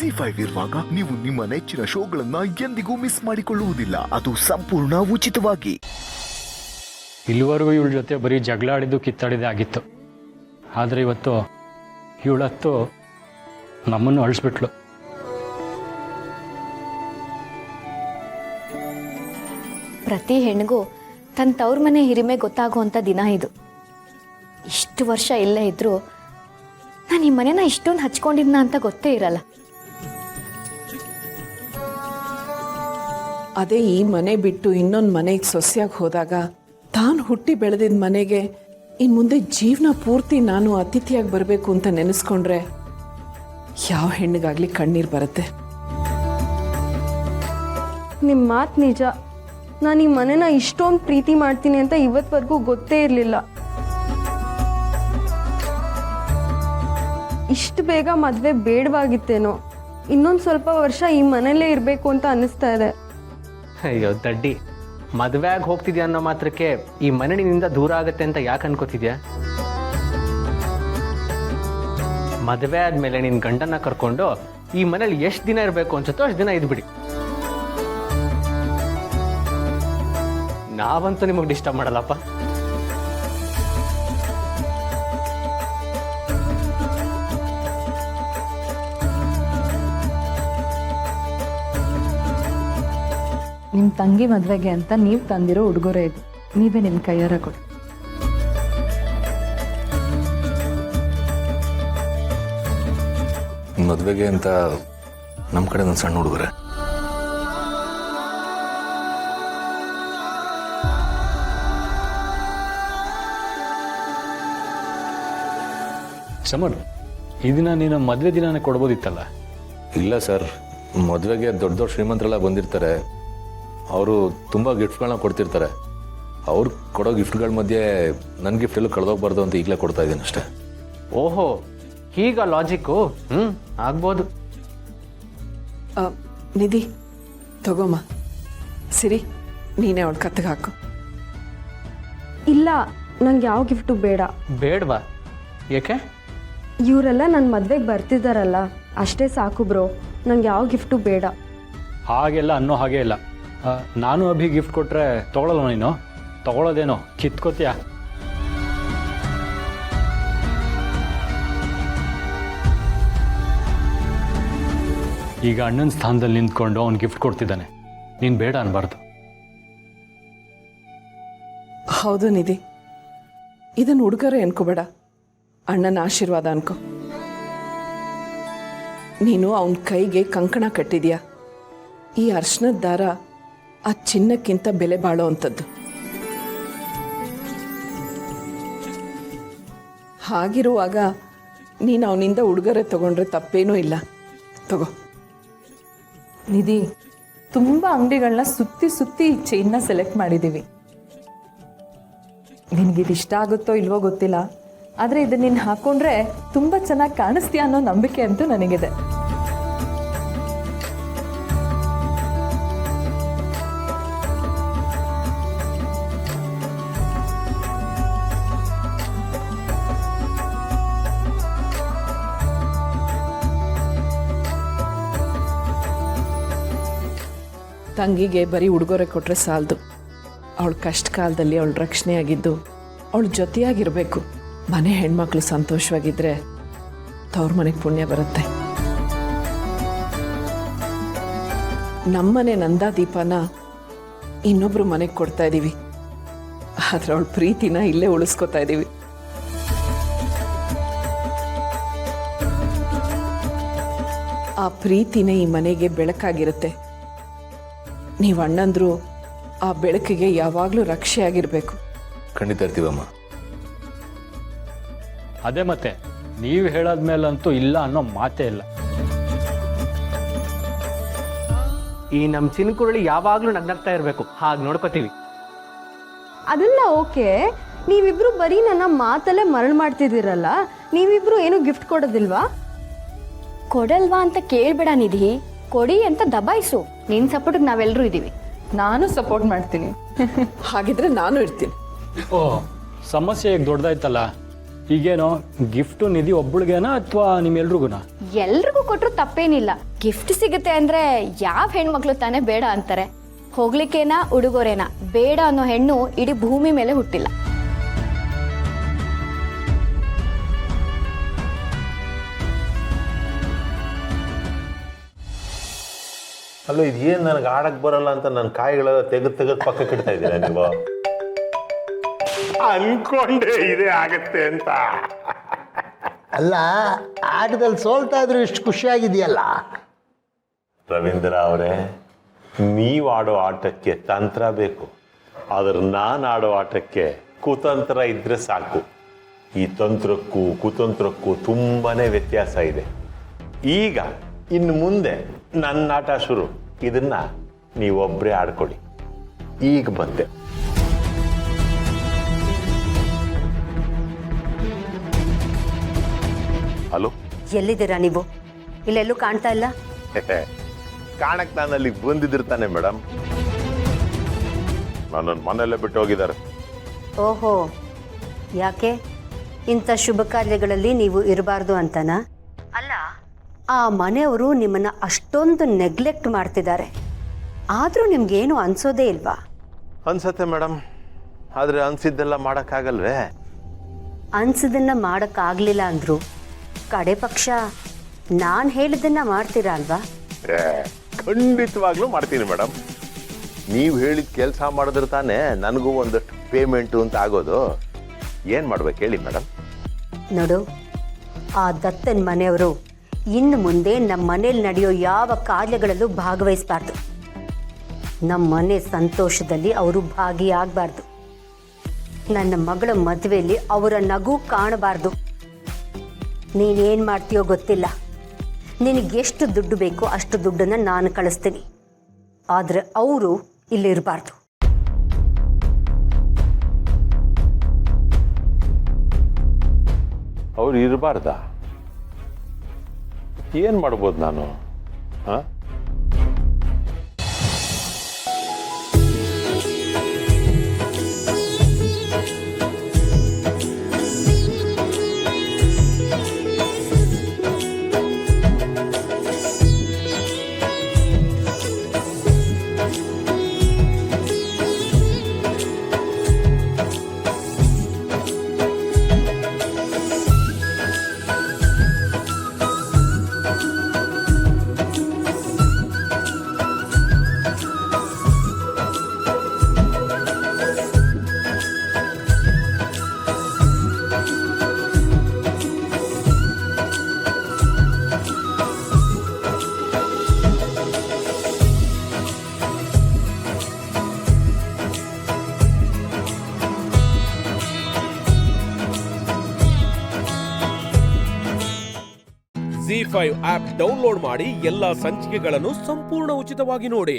ZEE5 ಇರುವಾಗ ನೀವು ನಿಮ್ಮ ನೆಚ್ಚಿನ ಶೋಗಳನ್ನ ಎಂದಿಗೂ ಮಿಸ್ ಮಾಡಿಕೊಳ್ಳುವುದಿಲ್ಲ. ಅದು ಸಂಪೂರ್ಣ ಉಚಿತವಾಗಿ. ಇಲ್ಲಿವರೆಗೂ ಇವಳ ಜೊತೆ ಬರೀ ಜಗಳ ಆಡಿದ್ದು ಕಿತ್ತಾಡಿದೆ ಆಗಿತ್ತು. ಆದರೆ ಇವತ್ತು ಇವಳತ್ತು ನಮ್ಮನ್ನು ಅಳಿಸ್ಬಿಟ್ಲು. ಪ್ರತಿ ಹೆಣ್ಣಿಗೂ ತನ್ನ ತವ್ರ ಮನೆ ಹಿರಿಮೆ ಗೊತ್ತಾಗುವಂಥ ದಿನ ಇದು. ಇಷ್ಟು ವರ್ಷ ಇಲ್ಲೇ ಇದ್ರೂ ನಾನು ಈ ಮನೆನ ಇಷ್ಟೊಂದು ಹಚ್ಕೊಂಡಿದ್ನ ಅಂತ ಗೊತ್ತೇ ಇರಲ್ಲ. ಅದೇ ಈ ಮನೆ ಬಿಟ್ಟು ಇನ್ನೊಂದು ಮನೆಗೆ ಸೊಸೆಯಾಗಿ ಹೋದಾಗ ತಾನು ಹುಟ್ಟಿ ಬೆಳೆದಿದ್ದ ಮನೆಗೆ ಇನ್ನು ಮುಂದೆ ಜೀವನ ಪೂರ್ತಿ ನಾನು ಅತಿಥಿಯಾಗಿ ಬರಬೇಕು ಅಂತ ನೆನೆಸ್ಕೊಂಡ್ರೆ ಯಾವ ಹೆಣ್ಣಿಗಾಗ್ಲಿ ಕಣ್ಣೀರು ಬರುತ್ತೆ. ನಿಮ್ಮ ಮಾತು ನಿಜ. ನಾನು ಈ ಮನೆನ ಇಷ್ಟೊಂದು ಪ್ರೀತಿ ಮಾಡ್ತೀನಿ ಅಂತ ಇವತ್ತವರೆಗೂ ಗೊತ್ತೇ ಇರಲಿಲ್ಲ. ಇಷ್ಟು ಬೇಗ ಮದುವೆ ಬೇಡವಾಗಿತ್ತೇನೋ. ಇನ್ನೊಂದು ಸ್ವಲ್ಪ ವರ್ಷ ಈ ಮನೆಯಲ್ಲೇ ಇರಬೇಕು ಅಂತ ಅನ್ನಿಸ್ತಾ ಇದೆ. ಅಯ್ಯೋ ದಡ್ಡಿ, ಮದುವೆ ಆಗಿ ಹೋಗ್ತಿದ್ಯಾ ಅನ್ನೋ ಮಾತ್ರಕ್ಕೆ ಈ ಮನೆ ನಿನ್ನಿಂದ ದೂರ ಆಗುತ್ತೆ ಅಂತ ಯಾಕೆ ಅನ್ಕೋತಿದ್ಯಾ? ಮದುವೆ ಆದ್ಮೇಲೆ ನಿನ್ನ ಗಂಡನ್ನ ಕರ್ಕೊಂಡು ಈ ಮನೇಲಿ ಎಷ್ಟು ದಿನ ಇರಬೇಕು ಅನ್ಸುತ್ತೋ ಅಷ್ಟು ದಿನ ಇದ್ಬಿಡಿ. ನಾವಂತೂ ನಿಮಗೆ ಡಿಸ್ಟರ್ಬ್ ಮಾಡಲ್ಲಪ್ಪ. ನಿಮ್ಮ ತಂಗಿ ಮದುವೆಗೆ ಅಂತ ನೀವು ತಂದಿರೋ ಉಡುಗೊರೆ ಇದು. ನೀವೇ ನಿಮ್ಮ ಕೈಯಾರ ಕೊಡಿ. ಮದುವೆಗೆ ಅಂತ ನಮ್ಮ ಕಡೆ ಒಂದು ಸಣ್ಣ ಹುಡುಗರೆ. ಸಮರ್, ಈ ದಿನ ನೀನು ಮದುವೆ ದಿನನೇ ಕೊಡ್ಬೋದಿತ್ತಲ್ಲ. ಇಲ್ಲ ಸರ್, ಮದುವೆಗೆ ದೊಡ್ಡ ದೊಡ್ಡ ಶ್ರೀಮಂತರೆಲ್ಲ ಬಂದಿರ್ತಾರೆ. ಅವರು ತುಂಬ ಗಿಫ್ಟ್ಗಳನ್ನ ಕೊಡ್ತಿರ್ತಾರೆ. ಅವ್ರು ಕೊಡೋ ಗಿಫ್ಟ್ಗಳ ಮಧ್ಯೆ ನನ್ನ ಗಿಫ್ಟ್ ಎಲ್ಲೂ ಕಳೆದೋಗ್ಬಾರ್ದು ಅಂತ ಈಗಲೇ ಕೊಡ್ತಾ ಇದ್ದೀನಿ ಅಷ್ಟೇ. ಓಹೋ, ಈಗ ಲಾಜಿಕ್ಕು. ಆಗ್ಬೋದು. ನಿಧಿ ತಗೋಮ್ಮ. ಸಿರಿ, ನೀನೇ ಅವಳು ಕತ್ತಿಗೆ ಹಾಕು. ಇಲ್ಲ, ನಂಗೆ ಯಾವ ಗಿಫ್ಟು ಬೇಡ. ಬೇಡವಾ? ಏಕೆ? ಇವರೆಲ್ಲ ನನ್ನ ಮದುವೆಗೆ ಬರ್ತಿದ್ದಾರಲ್ಲ, ಅಷ್ಟೇ ಸಾಕು ಬ್ರೋ. ನಂಗೆ ಯಾವ ಗಿಫ್ಟು ಬೇಡ. ಹಾಗೆಲ್ಲ ಅನ್ನೋ ಹಾಗೆ ಇಲ್ಲ. ನಾನು ಅಭಿ ಗಿಫ್ಟ್ ಕೊಟ್ಟರೆ ತೊಗೊಳಲ್ವ ನೀನು? ತೊಗೊಳೋದೇನೋ ಕಿತ್ಕೋತೀಯ. ಈಗ ಅಣ್ಣನ ಸ್ಥಾನದಲ್ಲಿ ನಿಂತ್ಕೊಂಡು ಅವ್ನು ಗಿಫ್ಟ್ ಕೊಡ್ತಿದ್ದಾನೆ, ನೀನು ಬೇಡ ಅನ್ಬಾರ್ದು. ಹೌದು ನಿಧಿ, ಇದನ್ನು ಹುಡುಗರೆ ಅನ್ಕೋಬೇಡ, ಅಣ್ಣನ ಆಶೀರ್ವಾದ ಅನ್ಕೋ. ನೀನು ಅವನ ಕೈಗೆ ಕಂಕಣ ಕಟ್ಟಿದ್ಯಾ. ಈ ಅರ್ಶನದ ದಾರ ಆ ಚಿನ್ನಕ್ಕಿಂತ ಬೆಲೆ ಬಾಳೋ ಅಂಥದ್ದು. ಹಾಗಿರುವಾಗ ನೀನು ಅವನಿಂದ ಉಡುಗೊರೆ ತಗೊಂಡ್ರೆ ತಪ್ಪೇನೂ ಇಲ್ಲ. ತಗೋ. ನಿಧಿ, ತುಂಬ ಅಂಗಡಿಗಳನ್ನ ಸುತ್ತಿ ಈ ಚೈನ್ನ ಸೆಲೆಕ್ಟ್ ಮಾಡಿದ್ದೀವಿ. ನಿನಗಿದು ಇಷ್ಟ ಆಗುತ್ತೋ ಇಲ್ವೋ ಗೊತ್ತಿಲ್ಲ, ಆದರೆ ಇದನ್ನ ನೀನು ಹಾಕ್ಕೊಂಡ್ರೆ ತುಂಬ ಚೆನ್ನಾಗಿ ಕಾಣಿಸ್ತೀಯ ಅನ್ನೋ ನಂಬಿಕೆ ಅಂತೂ ನನಗಿದೆ. ತಂಗಿಗೆ ಬರೀ ಉಡುಗೊರೆ ಕೊಟ್ಟರೆ ಸಾಲದು. ಅವಳ ಕಷ್ಟ ಕಾಲದಲ್ಲಿ ಅವಳು ರಕ್ಷಣೆಯಾಗಿದ್ದು ಅವಳ ಜೊತೆಯಾಗಿರಬೇಕು. ಮನೆ ಹೆಣ್ಮಕ್ಳು ಸಂತೋಷವಾಗಿದ್ದರೆ ತವ್ರ ಮನೆಗೆ ಪುಣ್ಯ ಬರುತ್ತೆ. ನಮ್ಮನೆ ನಂದಾದೀಪನ ಇನ್ನೊಬ್ರು ಮನೆಗೆ ಕೊಡ್ತಾ ಇದ್ದೀವಿ, ಆದರೆ ಅವಳ ಪ್ರೀತಿನ ಇಲ್ಲೇ ಉಳಿಸ್ಕೊತಾ ಇದ್ದೀವಿ. ಆ ಪ್ರೀತಿನೇ ಈ ಮನೆಗೆ ಬೆಳಕಾಗಿರುತ್ತೆ. ನೀವು ಅಣ್ಣಂದ್ರು ಆ ಬೆಳಕಿಗೆ ಯಾವಾಗಲೂ ರಕ್ಷೆಯಾಗಿರಬೇಕು. ಖಂಡಿತ ಇರ್ತೀವಮ್ಮ. ಅದೇ ಮತ್ತೆ, ನೀವು ಹೇಳಾದ್ಮೇಲಂತೂ ಇಲ್ಲ ಅನ್ನೋ ಮಾತೇ ಇಲ್ಲ. ಈ ನಮ್ಮ ಚಿನ್ಕುರುಳಿ ಯಾವಾಗಲೂ ನಗ್ನಗ್ತಾ ಇರಬೇಕು, ಹಾಗೆ ನೋಡ್ಕೋತೀವಿ. ಅದೆಲ್ಲ ಓಕೆ. ನೀವಿಬ್ರು ಬರೀ ನನ್ನ ಮಾತಲ್ಲೇ ಮರಳು ಮಾಡ್ತಿದ್ದೀರಲ್ಲ, ನೀವಿಬ್ರು ಏನು ಗಿಫ್ಟ್ ಕೊಡೋದಿಲ್ವಾ? ಕೊಡಲ್ವಾ ಅಂತ ಕೇಳಬೇಡ ನಿಧಿ, ಕೊಡಿ ಅಂತ ದಬಾಯಿಸು. ನಿನ್ನ ಸಪೋರ್ಟಿಗೆ ನಾವೆಲ್ಲರೂ ಇದ್ದೀವಿ. ನಾನು ಸಪೋರ್ಟ್ ಮಾಡ್ತೀನಿ. ಹಾಗಿದ್ರೆ ನಾನು ಇರ್ತೀನಿ. ಓ, ಸಮಸ್ಯೆ ಈಗ ದೊಡ್ಡದಾಯ್ತಲ್ಲ. ಈಗೇನೋ ಗಿಫ್ಟು ನಿಧಿ ಒಬ್ಬಳಿಗೇನಾ ಅಥವಾ ನಿಮ್ಮೆಲ್ರಿಗೂನಾ? ಎಲ್ರಿಗೂ ಕೊಟ್ಟರು ತಪ್ಪೇನಿಲ್ಲ. ಗಿಫ್ಟ್ ಸಿಗುತ್ತೆ ಅಂದರೆ ಯಾವ ಹೆಣ್ಮಕ್ಳು ತಾನೇ ಬೇಡ ಅಂತಾರೆ? ಹೋಗ್ಲಿಕ್ಕೇನಾ ಉಡುಗೊರೆನಾ ಬೇಡ ಅನ್ನೋ ಹೆಣ್ಣು ಇಡೀ ಭೂಮಿ ಮೇಲೆ ಹುಟ್ಟಿಲ್ಲ. ಅಲ್ಲ ಇದೇನು ನನಗೆ ಆಡಕ್ಕೆ ಬರಲ್ಲ ಅಂತ ನನ್ನ ಕಾಯಿಗಳೆಲ್ಲ ತೆಗೆದು ಪಕ್ಕಕ್ಕೆ ಇಡ್ತಾ ಇದ್ದೀರಾ ನೀವು? ಅನ್ಕೊಂಡೆ ಇದೇ ಆಗತ್ತೆ ಅಂತ. ಅಲ್ಲ, ಆಟದಲ್ಲಿ ಸೋಲ್ತಾ ಇದ್ರು ಇಷ್ಟು ಖುಷಿಯಾಗಿದೆಯಲ್ಲ. ರವೀಂದ್ರ ಅವರೇ, ನೀವು ಆಡೋ ಆಟಕ್ಕೆ ತಂತ್ರ ಬೇಕು, ಆದ್ರೆ ನಾನು ಆಡೋ ಆಟಕ್ಕೆ ಕುತಂತ್ರ ಇದ್ರೆ ಸಾಕು. ಈ ತಂತ್ರಕ್ಕೂ ಕುತಂತ್ರಕ್ಕೂ ತುಂಬಾನೇ ವ್ಯತ್ಯಾಸ ಇದೆ. ಈಗ ಇನ್ನು ಮುಂದೆ ನನ್ನ ಆಟ ಶುರು, ಇದನ್ನ ನೀವೊಬ್ಬರೇ ಆಡ್ಕೊಳ್ಳಿ. ಈಗ ಬಂದೆ. ಹಲೋ, ಎಲ್ಲಿದ್ದೀರಾ ನೀವು? ಇಲ್ಲೆಲ್ಲೂ ಕಾಣ್ತಾ ಇಲ್ಲ. ಕಾಣಕ್ ನಾನು ಅಲ್ಲಿಗೆ ಬಂದಿದ್ದಿರ್ತಾನೆ ಮೇಡಮ್. ನನ್ನ ಮನೆಯಲ್ಲೇ ಬಿಟ್ಟು ಹೋಗಿದ್ದಾರೆ. ಓಹೋ, ಯಾಕೆ? ಇಂಥ ಶುಭ ಕಾರ್ಯಗಳಲ್ಲಿ ನೀವು ಇರಬಾರ್ದು ಅಂತನಾ? ಅಲ್ಲ, ಆ ಮನೆಯವರು ನಿಮ್ಮನ್ನ ಅಷ್ಟೊಂದು ನೆಗ್ಲೆಕ್ಟ್ ಮಾಡ್ತಿದ್ದಾರೆ, ಆದರೂ ನಿಮ್ಗೇನು ಅನ್ಸೋದೇ ಇಲ್ವಾ? ಅನ್ಸತ್ತೆ ಮೇಡಮ್, ಆದ್ರೆ ಅನ್ಸಿದ್ದೆಲ್ಲ ಮಾಡಕ್ಕಾಗಲ್ವೇ? ಅನ್ಸದನ್ನ ಮಾಡೋಕ್ಕಾಗಲಿಲ್ಲ ಅಂದ್ರು ಕಡೆ ಪಕ್ಷ ನಾನು ಹೇಳಿದ್ದನ್ನ ಮಾಡ್ತೀರಾ ಅಲ್ವಾ? ಖಂಡಿತವಾಗ್ಲೂ ಮಾಡ್ತೀನಿ ಮೇಡಮ್. ನೀವು ಹೇಳಿದ ಕೆಲಸ ಮಾಡಿದ್ರೆ ತಾನೇ ನನಗೂ ಒಂದಷ್ಟು ಪೇಮೆಂಟು ಅಂತ ಆಗೋದು. ಏನು ಮಾಡ್ಬೇಕು ಹೇಳಿ ಮೇಡಮ್? ನೋಡು, ಆ ದತ್ತನ ಮನೆಯವರು ಇನ್ನು ಮುಂದೆ ನಮ್ಮ ಮನೇಲಿ ನಡೆಯೋ ಯಾವ ಕಾರ್ಯಗಳಲ್ಲೂ ಭಾಗವಹಿಸಬಾರ್ದು. ನಮ್ಮ ಮನೆ ಸಂತೋಷದಲ್ಲಿ ಅವರು ಭಾಗಿಯಾಗಬಾರ್ದು. ನನ್ನ ಮಗಳ ಮದುವೆಯಲ್ಲಿ ಅವರ ನಗು ಕಾಣಬಾರ್ದು. ನೀನೇನು ಮಾಡ್ತೀಯೋ ಗೊತ್ತಿಲ್ಲ. ನಿನಗೆಷ್ಟು ದುಡ್ಡು ಬೇಕೋ ಅಷ್ಟು ದುಡ್ಡನ್ನು ನಾನು ಕಳಿಸ್ತೀನಿ, ಆದರೆ ಅವರು ಇಲ್ಲಿರಬಾರ್ದು. ಅವ್ರು ಇರಬಾರ್ದಾ? ಏನು ಮಾಡ್ಬೋದು ನಾನು? ಹಾಂ, ZEE5 ಆಪ್ ಡೌನ್ಲೋಡ್ ಮಾಡಿ ಎಲ್ಲಾ ಸಂಚಿಕೆಗಳನ್ನು ಸಂಪೂರ್ಣ ಉಚಿತವಾಗಿ ನೋಡಿ.